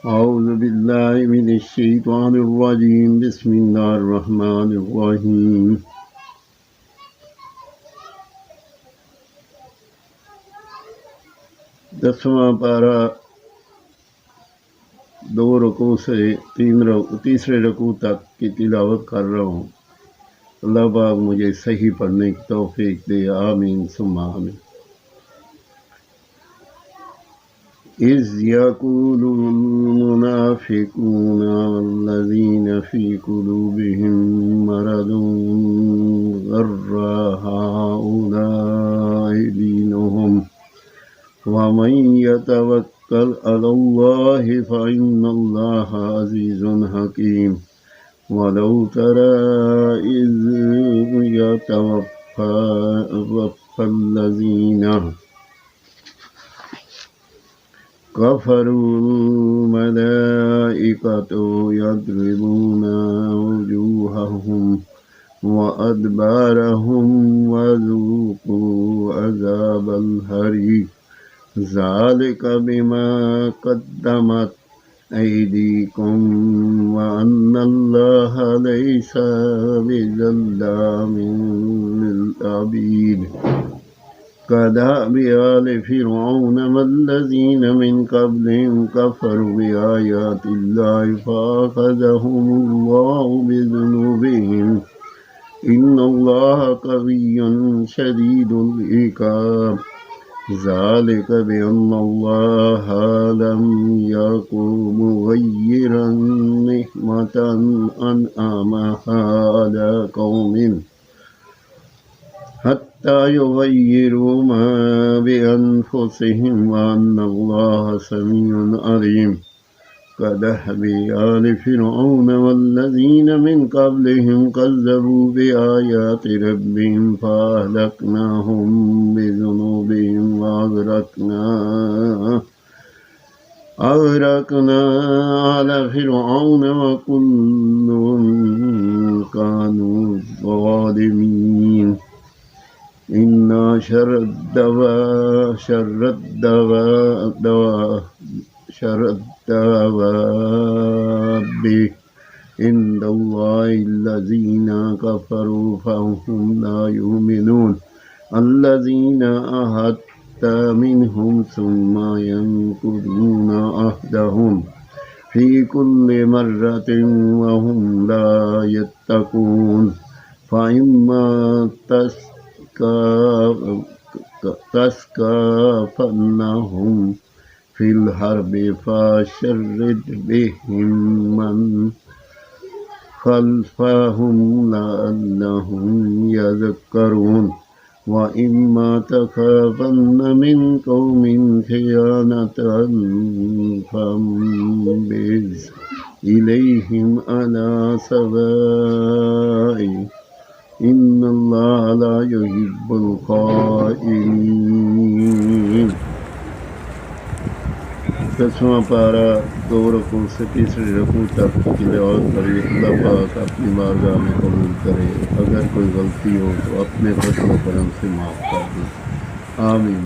أعوذ بالله من الشيطان الرجيم بسم الله الرحمن الرحيم दसवां पारा दो रकू से तीसरे रकू तक की तिलावत कर रहा हूँ। अल्लाह पाक मुझे सही पढ़ने की तौफीक दे, आमीन सुम्मा आमीन। इज़ यक़ूलुल मुनाफ़िक़ून वल्लज़ीना फ़ी क़ुलूबिहिम मरदुन ग़र्रा हाउलाइ दीनुहुम वमन यतवक्कल अलल्लाहि फ़इन्नल्लाहा अज़ीज़ुन हकीम। वलौ तरा इज़ यतवफ़्फ़ल्लज़ीना कफ़रुल मलाइकतु यद्रिबूना वुजूहहुम व अदबारहुम वज़ूक़ू अज़ाबल हरीक़ ज़ालिका बिमा क़द्दमत ऐदीकुम व अन्नल्लाहा लैसा बिज़ल्लामिन लिल अबीद। कदाबि आले फ़िरऔन वल्लज़ीन मिन क़ब्लिहिम कफ़रू बिआयातिल्लाहि फ़अख़ज़हुमुल्लाहु बिज़ुनूबिहिम इन्नल्लाहा क़विय्युन शदीदुल इक़ाब। ज़ालिका बिअन्नल्लाहा लम यकुन मुग़य्यिरन निअमतन अनअमहा अला क़ौमिन हत्ता युग़य्यिरू मा बिअन्फुसिहिम व अन्नल्लाहा समीउन अलीम। कदहबि आलि फ़िरऔन वल्लज़ीन मिन क़ब्लिहिम कज़्ज़बू बिआयाति रब्बिहिम फ़अहलकनाहुम बिज़ुनूबिहिम व अग़रक़ना आला फ़िरऔन व कुल्लुन कानू ज़ालिमीन। इन्ना शर्रद्दवाब्बि इंदल्लाहिल्लज़ीना कफ़रू फ़हुम ला युमिनून अल्लज़ीना अहद्ता मिनहुम सुम्मा यंकुदूना अहदहुम फ़ी कुल्लि मर्रतिन व हुम ला यत्तक़ून। फ़इम्मा तस्क़फ़न्नहुम फ़िल हर्बि फ़शर्रिद बिहिम मन ख़ल्फ़हुम लअल्लहुम यज़क्करून। व इम्मा तख़ाफ़न्न मिन क़ौमिन ख़ियानतन फ़ंबिज़ इलैहिम अला सवाइ इन्नल्लाहा ला युहिब्बुल ख़ाइनीन। दसवां पारा दो रकू से तीसरे रकू तक तिलावत करिए। अल्लाह पाक अपनी बारगाह में कबूल करे। अगर कोई गलती हो तो अपने फज़ल व करम से माफ़ कर दे, आमीन।